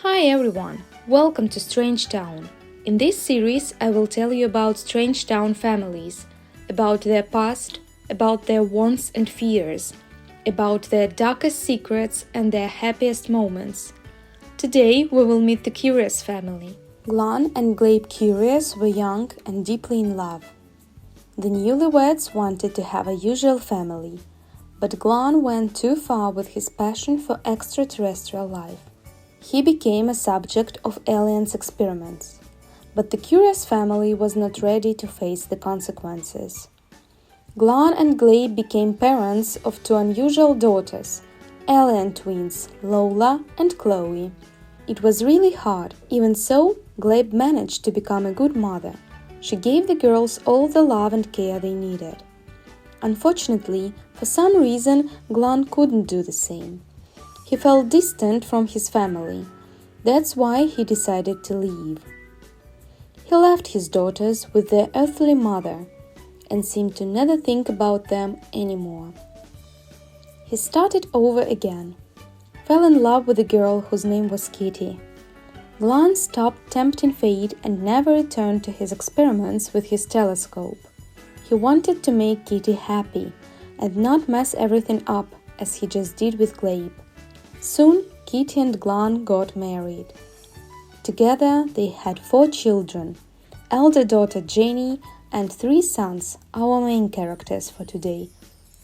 Hi everyone, welcome to Strangetown. In this series, I will tell you about Strangetown families, about their past, about their wants and fears, about their darkest secrets and their happiest moments. Today, we will meet the Curious family. Glan and Glabe Curious were young and deeply in love. The newlyweds wanted to have a usual family, but Glan went too far with his passion for extraterrestrial life. He became a subject of aliens' experiments, but the Curious family was not ready to face the consequences. Glan and Glabe became parents of two unusual daughters, alien twins, Lola and Chloe. It was really hard. Even so, Glabe managed to become a good mother. She gave the girls all the love and care they needed. Unfortunately, for some reason, Glan couldn't do the same. He felt distant from his family. That's why he decided to leave. He left his daughters with their earthly mother and seemed to never think about them anymore. He started over again, fell in love with a girl whose name was Kitty. Glan stopped tempting fate and never returned to his experiments with his telescope. He wanted to make Kitty happy and not mess everything up as he just did with Glabe. Soon, Kitty and Glan got married. Together, they had 4 children, elder daughter Jenny and 3 sons, our main characters for today,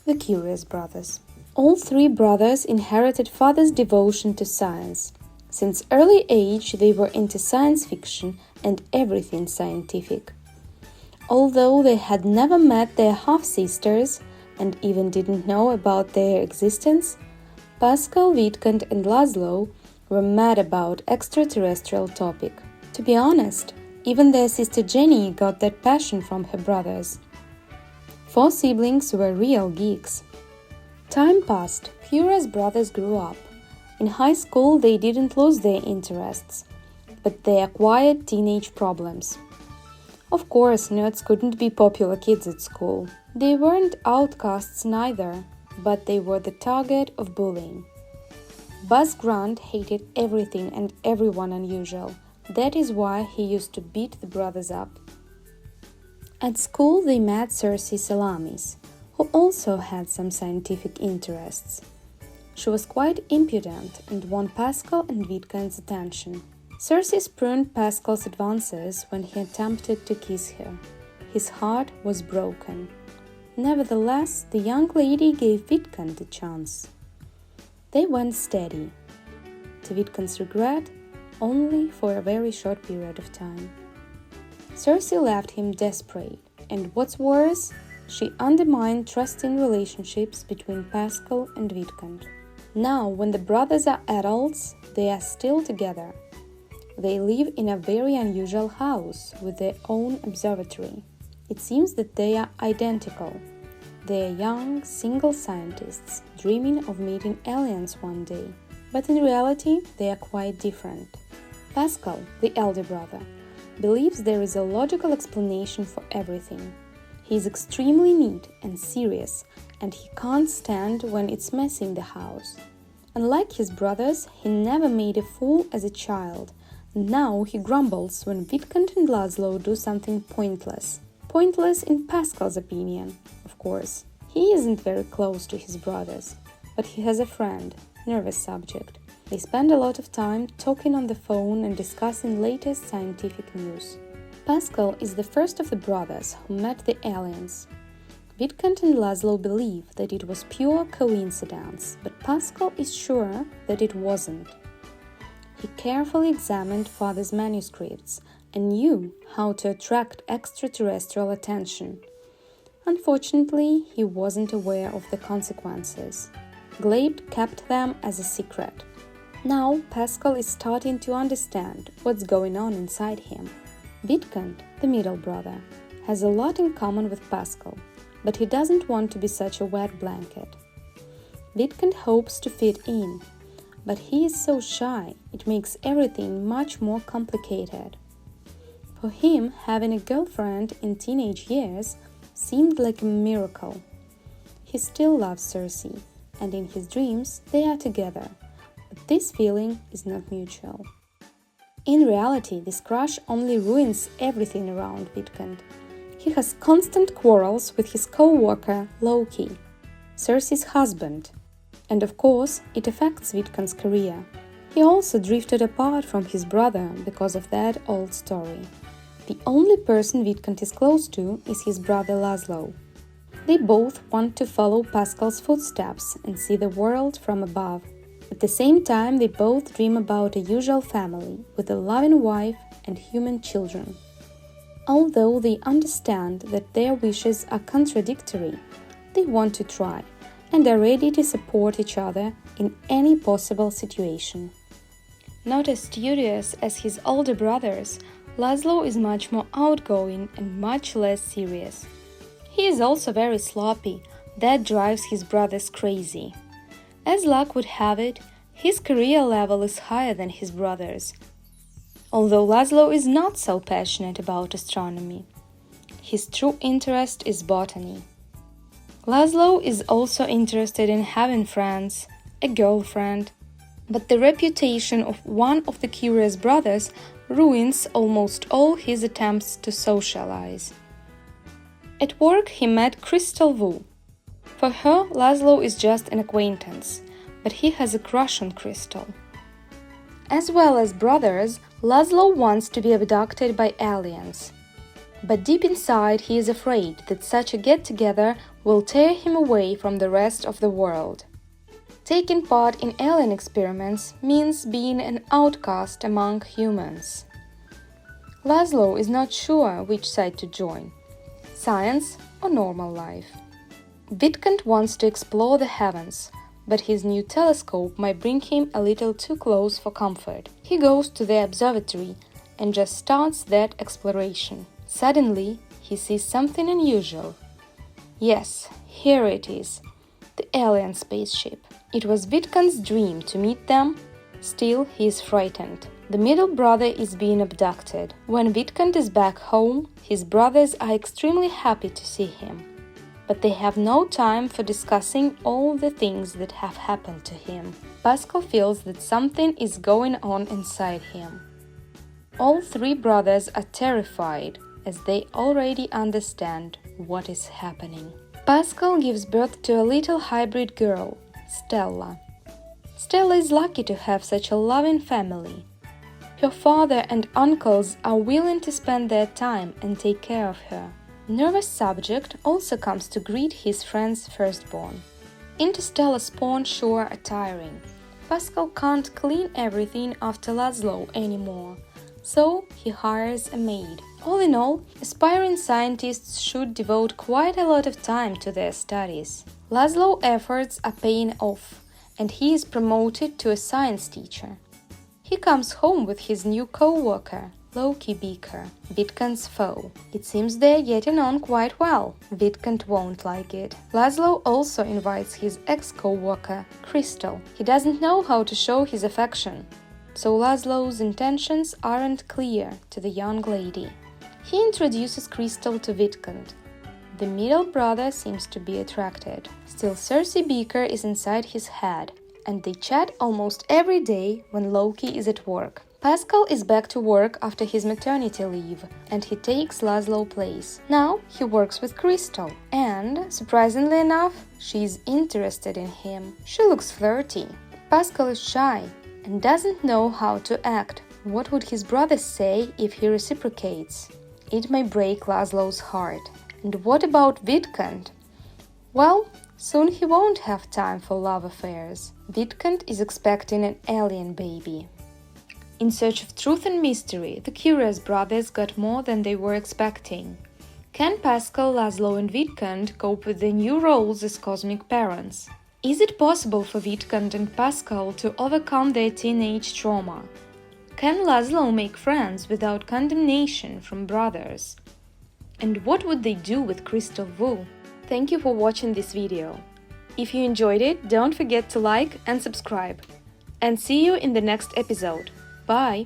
the Curious brothers. All 3 brothers inherited father's devotion to science. Since early age, they were into science fiction and everything scientific. Although they had never met their half-sisters and even didn't know about their existence, Pascal, Witkant and Laszlo were mad about extraterrestrial topic. To be honest, even their sister Jenny got that passion from her brothers. 4 siblings were real geeks. Time passed. Curious brothers grew up. In high school, they didn't lose their interests, but they acquired teenage problems. Of course, nerds couldn't be popular kids at school. They weren't outcasts neither, but they were the target of bullying. Buzz Grant hated everything and everyone unusual. That is why he used to beat the brothers up. At school, they met Cersei Salamis, who also had some scientific interests. She was quite impudent and won Pascal and Witkant's attention. Cersei spurned Pascal's advances when he attempted to kiss her. His heart was broken. Nevertheless, the young lady gave Witkant a chance. They went steady, to Witkant's regret, only for a very short period of time. Cersei left him desperate, and what's worse, she undermined trust in relationships between Pascal and Witkant. Now, when the brothers are adults, they are still together. They live in a very unusual house with their own observatory. It seems that they are identical. They are young, single scientists dreaming of meeting aliens one day. But in reality, they are quite different. Pascal, the elder brother, believes there is a logical explanation for everything. He is extremely neat and serious, and he can't stand when it's messy in the house. Unlike his brothers, he never made a fool as a child. Now he grumbles when Witkant and Laszlo do something pointless. Pointless in Pascal's opinion, of course. He isn't very close to his brothers, but he has a friend, nervous subject. They spend a lot of time talking on the phone and discussing latest scientific news. Pascal is the first of the brothers who met the aliens. Witkant and Laszlo believe that it was pure coincidence, but Pascal is sure that it wasn't. He carefully examined father's manuscripts and knew how to attract extraterrestrial attention. Unfortunately, he wasn't aware of the consequences. Glabe kept them as a secret. Now, Pascal is starting to understand what's going on inside him. Witkant, the middle brother, has a lot in common with Pascal, but he doesn't want to be such a wet blanket. Witkant hopes to fit in, but he is so shy, it makes everything much more complicated. For him, having a girlfriend in teenage years seemed like a miracle. He still loves Cersei, and in his dreams they are together, but this feeling is not mutual. In reality, this crush only ruins everything around Vidkund. He has constant quarrels with his co-worker Loki, Cersei's husband, and of course it affects Vidkund's career. He also drifted apart from his brother because of that old story. The only person Vidkund is close to is his brother Laszlo. They both want to follow Pascal's footsteps and see the world from above. At the same time, they both dream about a usual family with a loving wife and human children. Although they understand that their wishes are contradictory, they want to try and are ready to support each other in any possible situation. Not as studious as his older brothers, Laszlo is much more outgoing and much less serious. He is also very sloppy, that drives his brothers crazy. As luck would have it, his career level is higher than his brother's, although Laszlo is not so passionate about astronomy. His true interest is botany. Laszlo is also interested in having friends, a girlfriend, but the reputation of one of the curious brothers ruins almost all his attempts to socialize. At work he met Crystal Wu. For her, Laszlo is just an acquaintance, but he has a crush on Crystal. As well as brothers, Laszlo wants to be abducted by aliens. But deep inside he is afraid that such a get-together will tear him away from the rest of the world. Taking part in alien experiments means being an outcast among humans. Laszlo is not sure which side to join, science or normal life. Vidkund wants to explore the heavens, but his new telescope might bring him a little too close for comfort. He goes to the observatory and just starts that exploration. Suddenly, he sees something unusual. Yes, here it is, the alien spaceship. It was Vidkund's dream to meet them, still he is frightened. The middle brother is being abducted. When Vidkund is back home, his brothers are extremely happy to see him. But they have no time for discussing all the things that have happened to him. Pascal feels that something is going on inside him. All three brothers are terrified, as they already understand what is happening. Pascal gives birth to a little hybrid girl, Stella. Stella is lucky to have such a loving family. Her father and uncles are willing to spend their time and take care of her. Nervous subject also comes to greet his friend's firstborn. Interstellar spawn sure are tiring. Pascal can't clean everything after Laszlo anymore, so he hires a maid. All in all, aspiring scientists should devote quite a lot of time to their studies. Laszlo's efforts are paying off, and he is promoted to a science teacher. He comes home with his new co-worker, Loki Beaker, Vidkund's foe. It seems they're getting on quite well. Vidkund won't like it. Laszlo also invites his ex-co-worker, Crystal. He doesn't know how to show his affection, so Laszlo's intentions aren't clear to the young lady. He introduces Crystal to Vidkund. The middle brother seems to be attracted. Still, Cersei Beaker is inside his head, and they chat almost every day when Loki is at work. Pascal is back to work after his maternity leave, and he takes Laszlo's place. Now he works with Crystal, and, surprisingly enough, she is interested in him. She looks flirty. Pascal is shy and doesn't know how to act. What would his brother say if he reciprocates? It may break Laszlo's heart. And what about Vidkund? Well, soon he won't have time for love affairs. Vidkund is expecting an alien baby. In search of truth and mystery, the curious brothers got more than they were expecting. Can Pascal, Laszlo and Vidkund cope with their new roles as cosmic parents? Is it possible for Vidkund and Pascal to overcome their teenage trauma? Can Laszlo make friends without condemnation from brothers? And what would they do with Crystal Wu? Thank you for watching this video. If you enjoyed it, don't forget to like and subscribe. And see you in the next episode. Bye!